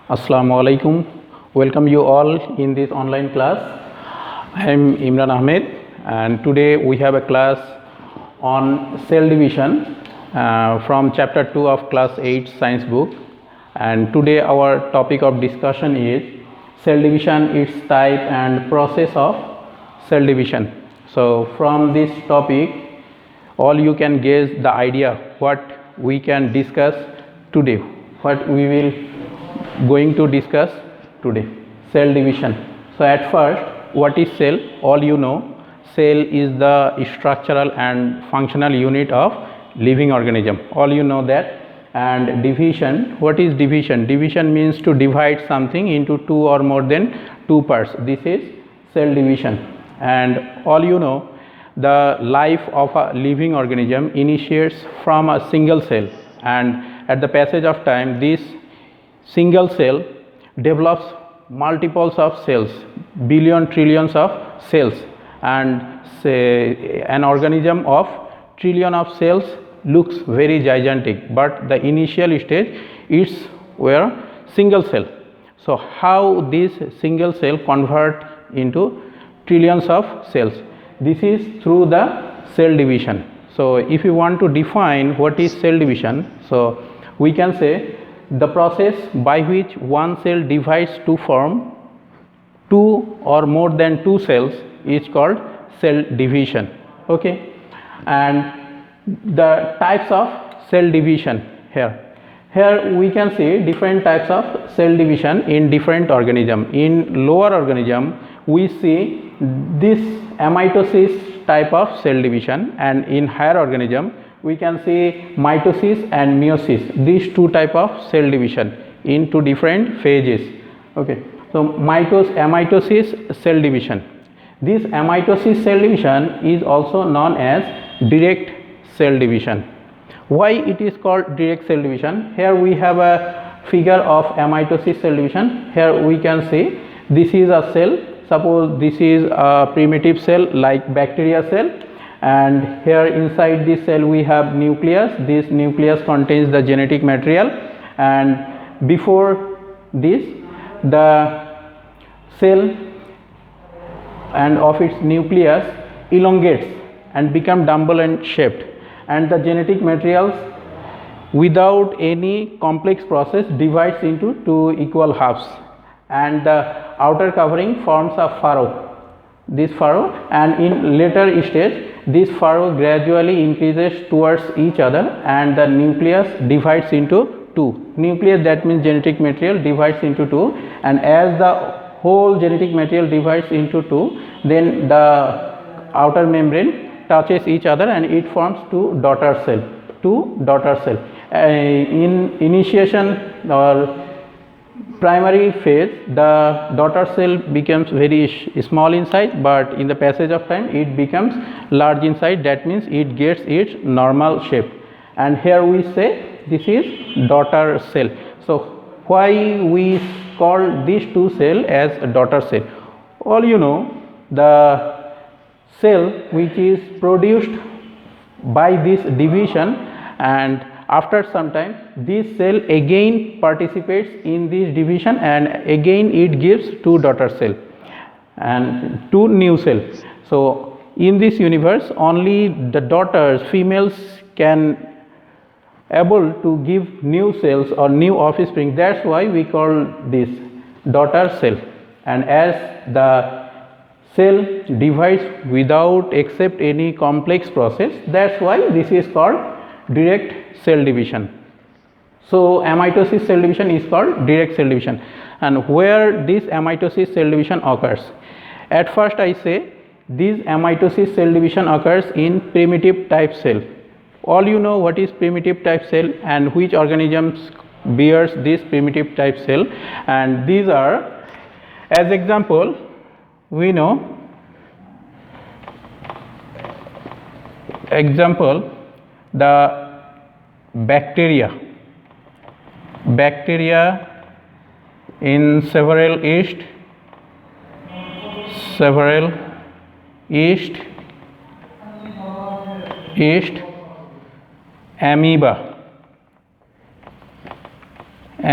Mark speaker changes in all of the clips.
Speaker 1: Assalamu alaikum. Welcome you all in this online class. I am Imran Ahmed, and today we have a class on cell division from chapter 2 of class 8 science book. And today our topic of discussion is cell division, its type and process of cell division. So from this topic all you can guess the idea what we can discuss today, what we will going to discuss today. Cell division. So at first, what is cell? All you know, cell is the structural and functional unit of living organism. All you know that. And division, what is division? Division means to divide something into two or more than two parts. This is cell division. And all you know, the life of a living organism initiates from a single cell, and at the passage of time this single cell develops multiples of cells, billion trillions of cells, and say an organism of trillion of cells looks very gigantic, but the initial stage is where single cell. So how this single cell convert into trillions of cells? This is through the cell division. So if you want to define what is cell division, so we can say the process by which one cell divides to form two or more than two cells is called cell division. Okay, and the types of cell division here we can see different types of cell division in different organism. In lower organism we see this mitosis type of cell division, and in higher organism we can see mitosis and meiosis, these two type of cell division in two different phases. Okay, so mitosis cell division. This mitosis cell division is also known as direct cell division. Why it is called direct cell division? Here we have a figure of mitosis cell division. Here we can see this is a cell. Suppose this is a primitive cell like bacteria cell, and here inside this cell we have nucleus. This nucleus contains the genetic material, and before this the cell and of its nucleus elongates and become dumbbell and shaped, and the genetic materials without any complex process divides into two equal halves, and the outer covering forms a furrow, this furrow, and in later stage this furrow gradually increases towards each other, and the nucleus divides into two. Nucleus, that means genetic material, divides into two, and as the whole genetic material divides into two, then the outer membrane touches each other and it forms two daughter cell. In initiation or primary phase the daughter cell becomes very small in size, but in the passage of time it becomes large in size, that means it gets its normal shape, and here we say this is daughter cell. So why we call these two cells as daughter cell? All you know, the cell which is produced by this division, and after some time this cell again participates in this division, and again it gives two daughter cell and two new cells. So in this universe only the daughters, females, can able to give new cells or new offspring. That's why we call this daughter cell, and as the cell divides without except any complex process, that's why this is called direct cell division. So mitosis cell division is called direct cell division. And where this mitosis cell division occurs? At first I say this mitosis cell division occurs in primitive type cell. All you know what is primitive type cell and which organisms bears this primitive type cell, and these are, as example, we know the bacteria in several yeast, amoeba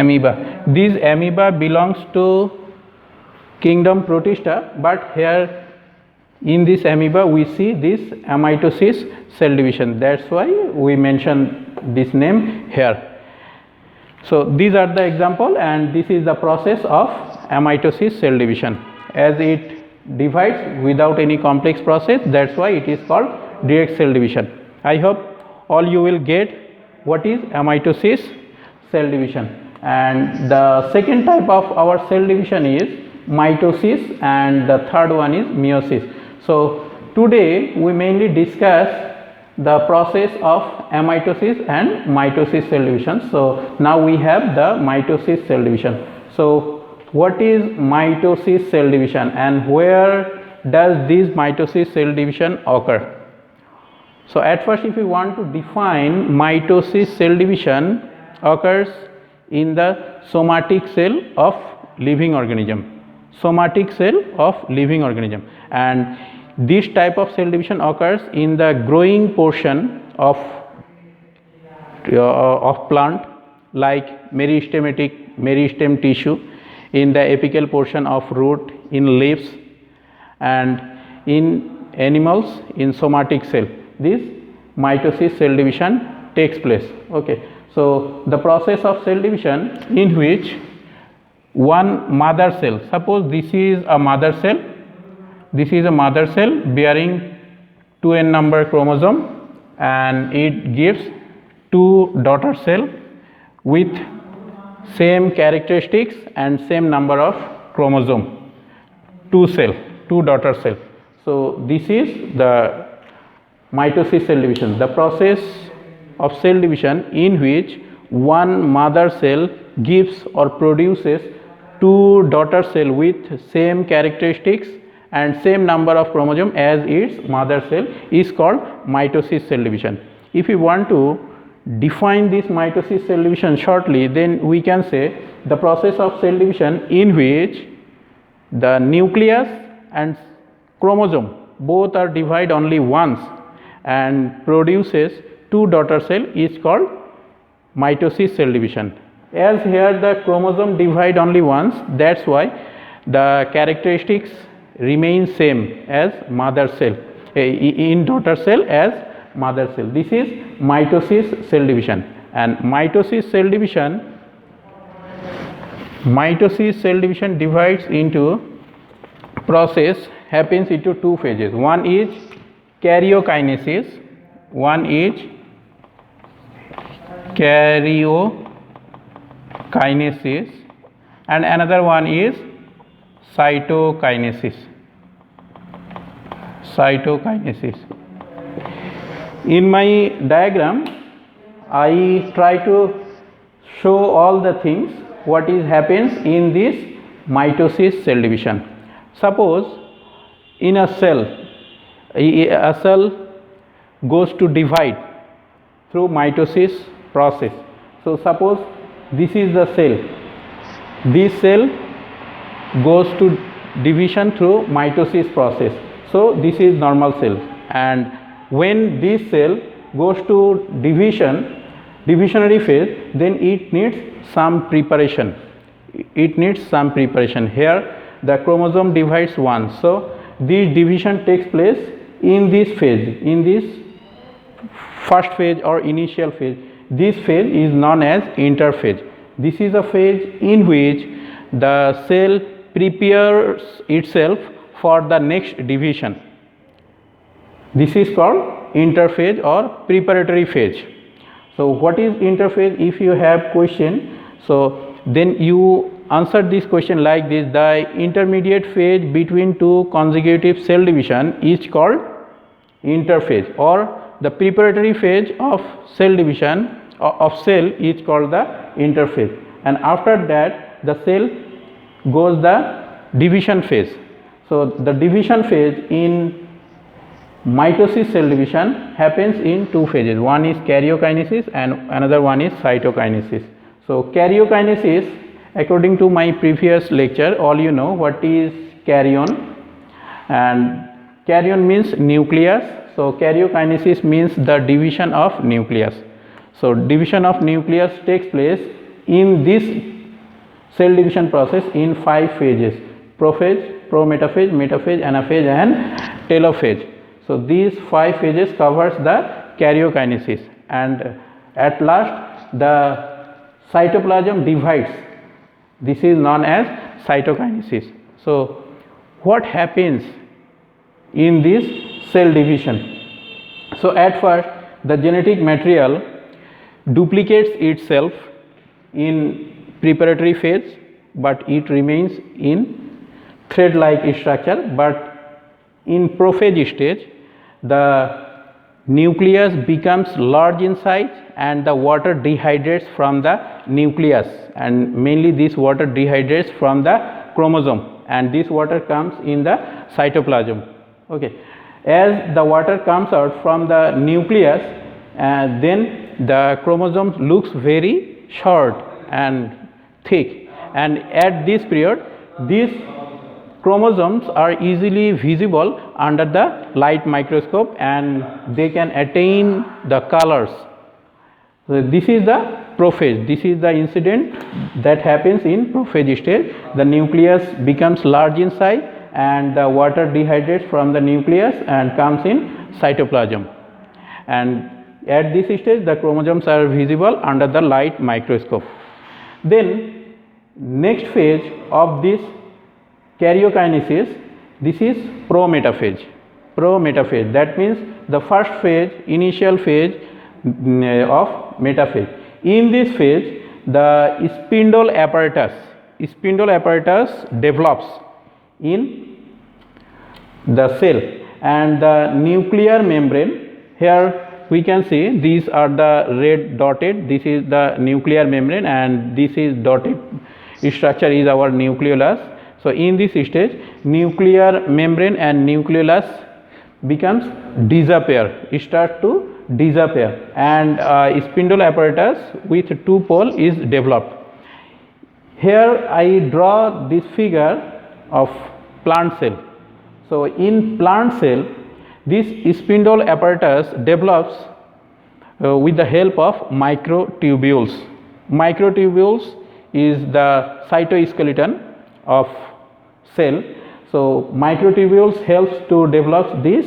Speaker 1: amoeba. This amoeba belongs to kingdom Protista, but here in this amoeba we see this mitosis cell division. That's why we mention this name here. So these are the example, and this is the process of mitosis cell division. As it divides without any complex process, that's why it is called direct cell division. I hope all you will get what is mitosis cell division. And the second type of our cell division is mitosis, and the third one is meiosis. So today we mainly discuss the process of amitosis and mitosis cell division. So now we have the mitosis cell division. So what is mitosis cell division, and where does this mitosis cell division occur? So at first, if we want to define, mitosis cell division occurs in the somatic cell of living organism. Somatic cell of living organism, and this type of cell division occurs in the growing portion of plant, like meristem tissue, in the apical portion of root, in leaves, and in animals in somatic cell. This mitosis cell division takes place. Okay, so the process of cell division in which one mother cell, suppose this is a mother cell, this is a mother cell bearing 2n number chromosome, and it gives 2 daughter cell with same characteristics and same number of chromosome, 2 daughter cell. So this is the mitosis cell division, the process of cell division in which one mother cell gives or produces 2 daughter cell with same characteristics and same number of chromosome as its mother cell is called mitosis cell division. If we want to define this mitosis cell division shortly, then we can say the process of cell division in which the nucleus and chromosome both are divided only once and produces 2 daughter cell is called mitosis cell division. As here the chromosome divide only once, that's why the characteristics remain same as mother cell, in daughter cell as mother cell. This is mitosis cell division. And mitosis cell division divides into process, happens into 2 phases. One is karyokinesis, and another one is cytokinesis. In my diagram, I try to show all the things what is happens in this mitosis cell division. Suppose in a cell goes to divide through mitosis process. So suppose this is the cell, this cell goes to division through mitosis process. So this is normal cell, and when this cell goes to divisionary phase, then it needs some preparation. Here the chromosome divides once, so this division takes place in this phase, in this first phase or initial phase. This phase is known as interphase. This is a phase in which the cell prepares itself for the next division. This is called interphase or preparatory phase. So what is interphase? If you have question, so then you answer this question like this: the intermediate phase between 2 consecutive cell division is called interphase, or the preparatory phase of cell division of cell is called the interphase, and after that the cell goes the division phase. So the division phase in mitosis cell division happens in 2 phases. One is karyokinesis and another one is cytokinesis. So karyokinesis, according to my previous lecture, all you know what is karyon, and karyon means nucleus. So karyokinesis means the division of nucleus. So division of nucleus takes place in this cell division process in 5 phases: prophase, prometaphase, metaphase, anaphase and telophase. So these 5 phases covers the karyokinesis, and at last the cytoplasm divides. This is known as cytokinesis. So what happens in this cell division? So at first the genetic material duplicates itself in preparatory phase, but it remains in thread like structure. But in prophase stage the nucleus becomes large in size and the water dehydrates from the nucleus, and mainly this water dehydrates from the chromosome, and this water comes in the cytoplasm. Okay. As the water comes out from the nucleus, then the chromosome looks very short and thick, and at this period these chromosomes are easily visible under the light microscope and they can attain the colors. So this is the prophase. This is the incident that happens in prophase stage. The nucleus becomes large in size and the water dehydrates from the nucleus and comes in cytoplasm, and at this stage the chromosomes are visible under the light microscope. Then next phase of this karyokinesis, this is prometaphase. Prometaphase, that means the first phase, initial phase of metaphase. In this phase the spindle apparatus develops in the cell, and the nuclear membrane, here we can see these are the red dotted, this is the nuclear membrane and this is dotted structure is our nucleolus. So in this stage nuclear membrane and nucleolus becomes start to disappear, and spindle apparatus with 2 pole is developed. Here I draw this figure of plant cell. So in plant cell this spindle apparatus develops with the help of microtubules. Microtubules is the cytoskeleton of cell. So microtubules helps to develop this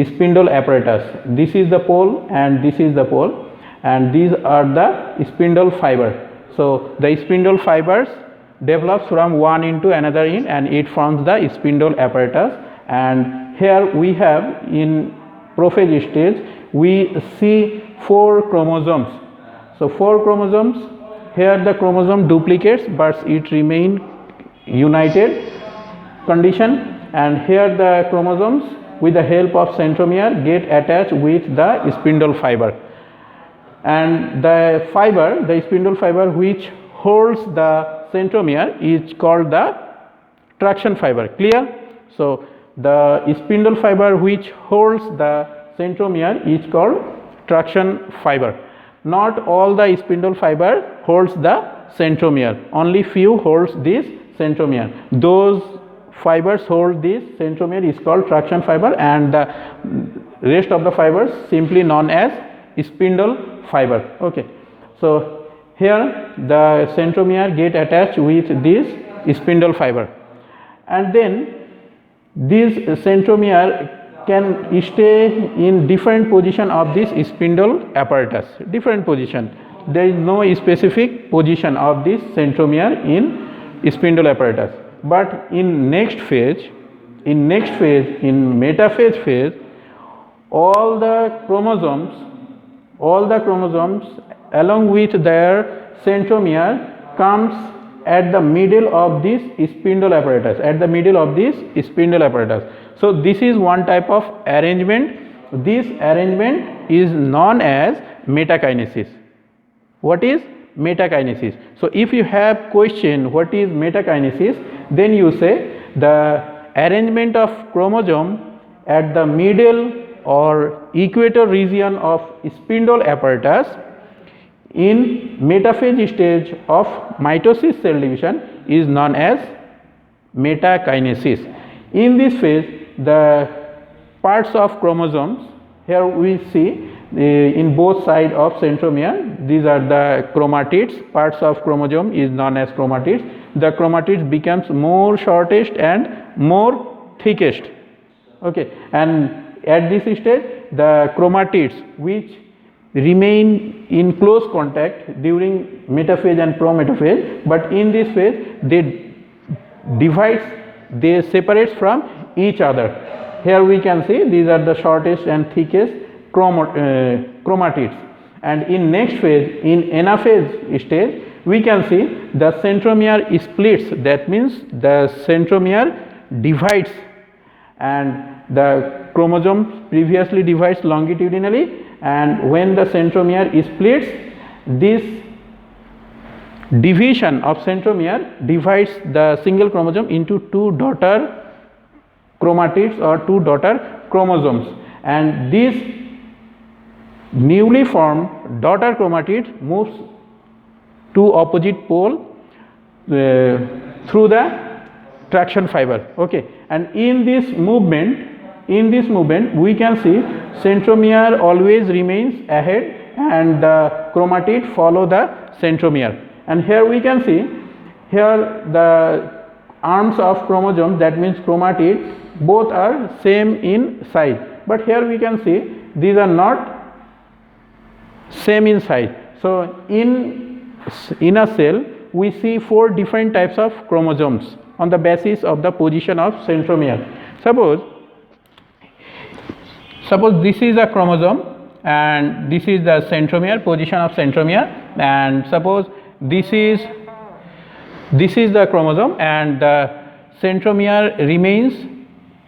Speaker 1: spindle apparatus. This is the pole and this is the pole, and these are the spindle fiber. So the spindle fibers develops from one end to another end and it forms the spindle apparatus. And here we have in prophase stage we see 4 chromosomes. So 4 chromosomes, here the chromosome duplicates but it remain united condition, and here the chromosomes with the help of centromere get attached with the spindle fiber, and the fiber, the spindle fiber which holds the centromere is called the traction fiber. Clear? So the spindle fiber which holds the centromere is called traction fiber. Not all the spindle fiber holds the centromere, only few holds this centromere. Those fibers hold this centromere is called traction fiber, and the rest of the fibers simply known as spindle fiber. Okay. So here the centromere get attached with this spindle fiber, and then this centromere can stay in different position of this spindle apparatus, different position. There is no specific position of this centromere in spindle apparatus. But in next phase, in metaphase phase, all the chromosomes along with their centromere comes at the middle of this spindle apparatus, So this is one type of arrangement. This arrangement is known as metakinesis. What is metakinesis? So if you have question what is metakinesis, then you say the arrangement of chromosome at the middle or equator region of spindle apparatus in metaphase stage of mitosis cell division is known as metakinesis. In this phase the parts of chromosomes, here we see in both sides of centromere. These are the chromatids. Parts of chromosome is known as chromatids. The chromatids becomes more shortest and more thickest. Okay, and at this stage the chromatids which remain in close contact during metaphase and prometaphase, but in this phase they separates from each other. Here we can see these are the shortest and thickest chromatids, and in next phase, in anaphase stage, we can see the centromere splits. That means the centromere divides, and the chromosome previously divides longitudinally, and when the centromere splits, this division of centromere divides the single chromosome into two daughter chromatids or two daughter chromosomes, and this newly formed daughter chromatid moves to opposite pole through the traction fiber. Okay, and in this movement we can see centromere always remains ahead and the chromatid follow the centromere. And here we can see here the arms of chromosome, that means chromatid, both are same in size, but here we can see these are not same in size. So in a cell we see 4 different types of chromosomes on the basis of the position of centromere. Suppose this is a chromosome and this is the centromere, position of centromere, and suppose this is the chromosome and the centromere remains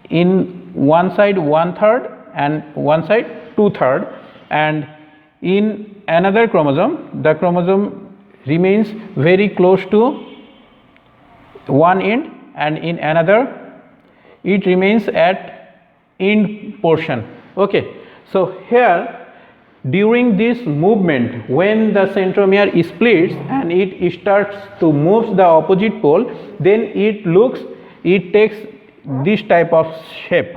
Speaker 1: in one side 1/3 and one side 2/3, and in another chromosome the chromosome remains very close to one end, and in another it remains at end portion. Okay, so here during this movement, when the centromere splits and it starts to move the opposite pole, then it takes this type of shape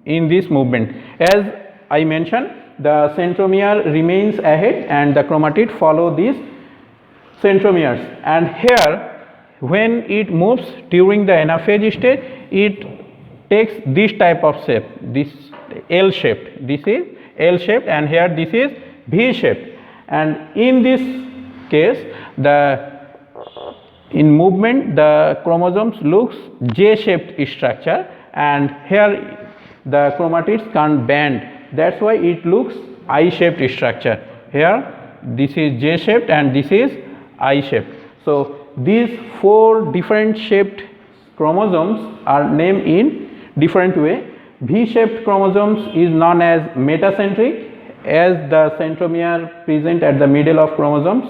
Speaker 1: in this movement. As I mentioned, the centromere remains ahead and the chromatid follow these centromeres, and here when it moves during the anaphase stage, it takes this type of shape, this L shaped. This is L shaped and here this is V shaped, and in this case in movement the chromosomes looks J shaped structure, and here the chromatids can't bend, that's why it looks I shaped structure. Here this is J shaped and this is I shaped. So these 4 different shaped chromosomes are named in different way. V shaped chromosomes is known as metacentric, as the centromere present at the middle of chromosomes,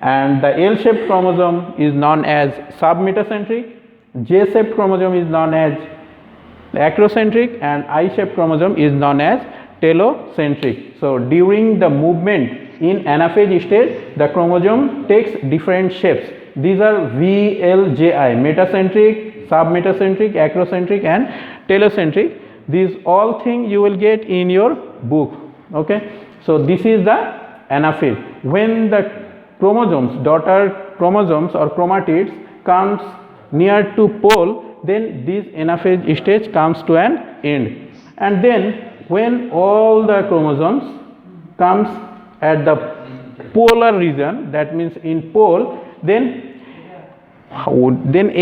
Speaker 1: and the L shaped chromosome is known as submetacentric, J shaped chromosome is known as acrocentric, and I shaped chromosome is known as telocentric. So during the movement in anaphase stage, the chromosome takes different shapes. These are V, L, J, I: metacentric, submetacentric, acrocentric and telocentric. These all things you will get in your book. Okay, so this is the anaphase. When the chromosomes, daughter chromosomes or chromatids comes near to pole, then this anaphase stage comes to an end. And then when all the chromosomes comes at the polar region, that means in pole, then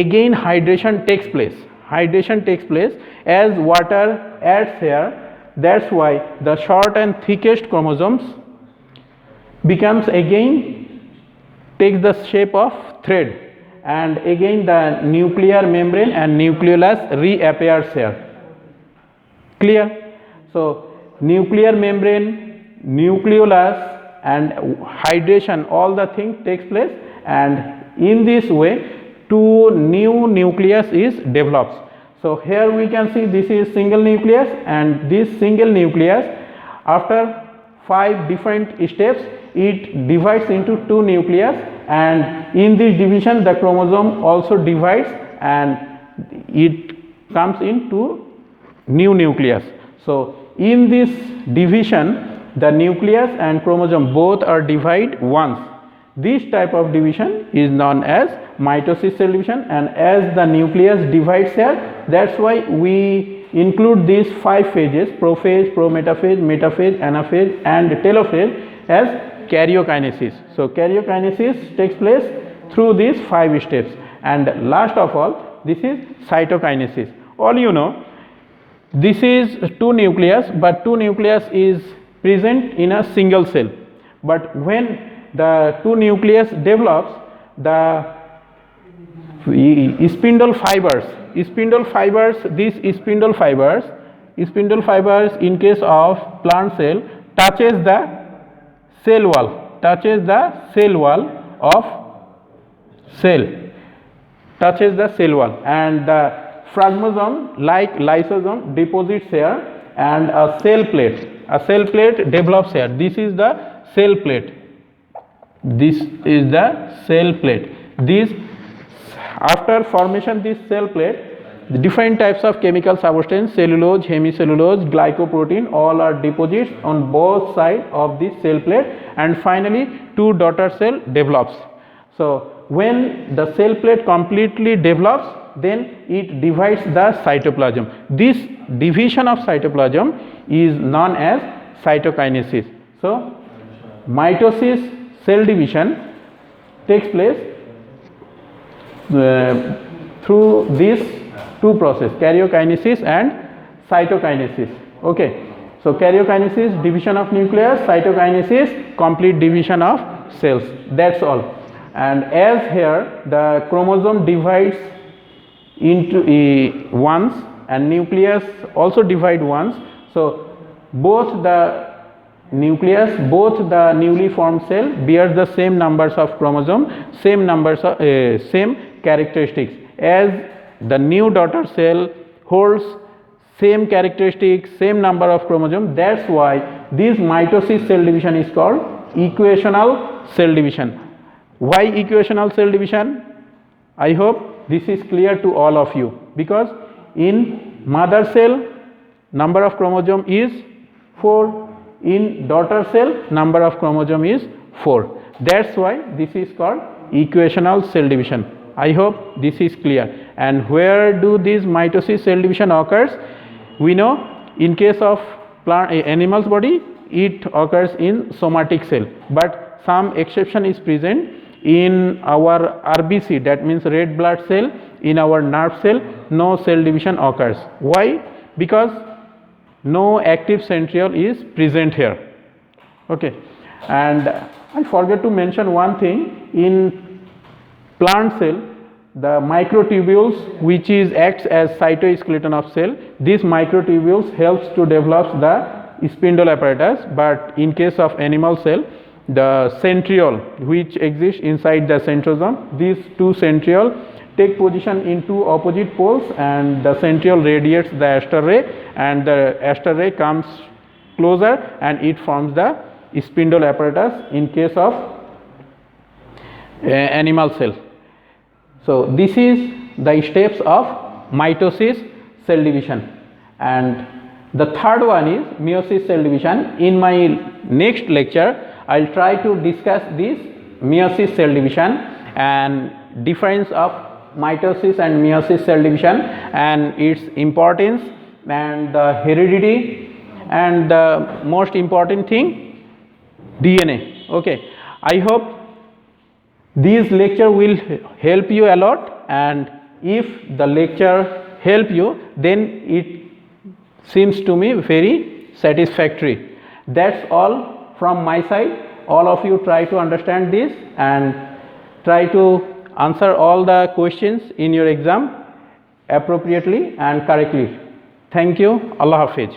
Speaker 1: again hydration takes place. Hydration takes place as water adds here. That's why the short and thickest chromosomes becomes again takes the shape of thread, and again the nuclear membrane and nucleolus reappears here. Clear? So nuclear membrane, nucleolus and hydration, all the things takes place, and in this way 2 new nucleus is develops. So here we can see this is single nucleus, and this single nucleus after 5 different steps it divides into 2 nucleus, and in this division the chromosome also divides and it comes into new nucleus. So in this division, the nucleus and chromosome both are divided once. This type of division is known as mitosis cell division, and as the nucleus divides here, that's why we include these 5 phases: prophase, prometaphase, metaphase, anaphase and telophase as karyokinesis. So karyokinesis takes place through these 5 steps, and last of all this is cytokinesis. All you know, this is 2 nucleus, but 2 nucleus is present in a single cell. But when the 2 nucleus develops, the spindle fibers, these spindle fibers in case of plant cell touches the cell wall of cell, and the phragmosome like lysosome deposits here, and a cell plate develops here. This is the cell plate. This, after formation this cell plate, the different types of chemical substance, cellulose, hemicellulose, glycoprotein, all are deposits on both sides of this cell plate, and finally 2 daughter cell develops. So when the cell plate completely develops, then it divides the cytoplasm. This division of cytoplasm is known as cytokinesis. So mitosis cell division takes place through these 2 processes, karyokinesis and cytokinesis. Okay. So karyokinesis, division of nucleus; cytokinesis, complete division of cells. That's all. And as here the chromosome divides into once, and nucleus also divide once, so both the nucleus, both the newly formed cell bears the same numbers of chromosome, same characteristics, as the new daughter cell holds same characteristics, same number of chromosome. That's why this mitosis cell division is called equational cell division. Why equational cell division? I hope this is clear to all of you, because in mother cell number of chromosome is 4, in daughter cell number of chromosome is 4. That's why this is called equational cell division. I hope this is clear. And where do this mitosis cell division occurs? We know in case of animal's body it occurs in somatic cell, but some exception is present in our RBC, that means red blood cell. In our nerve cell no cell division occurs. Why? Because no active centriole is present here. Okay. And I forget to mention one thing: in plant cell, the microtubules, which acts as cytoskeleton of cell, these microtubules helps to develop the spindle apparatus. But in case of animal cell, the centriole which exists inside the centrosome, these 2 centriole take position in 2 opposite poles, and the centriole radiates the aster ray, and the aster ray comes closer and it forms the spindle apparatus in case of animal cell. So this is the steps of mitosis cell division, and the third one is meiosis cell division. In my next lecture I will try to discuss this meiosis cell division and difference of mitosis and meiosis cell division, and its importance, and the heredity, and the most important thing, DNA. Okay. I hope this lecture will help you a lot, and if the lecture help you, then it seems to me very satisfactory. That's all from my side. All of you try to understand this and try to answer all the questions in your exam appropriately and correctly. Thank you. Allah Hafiz.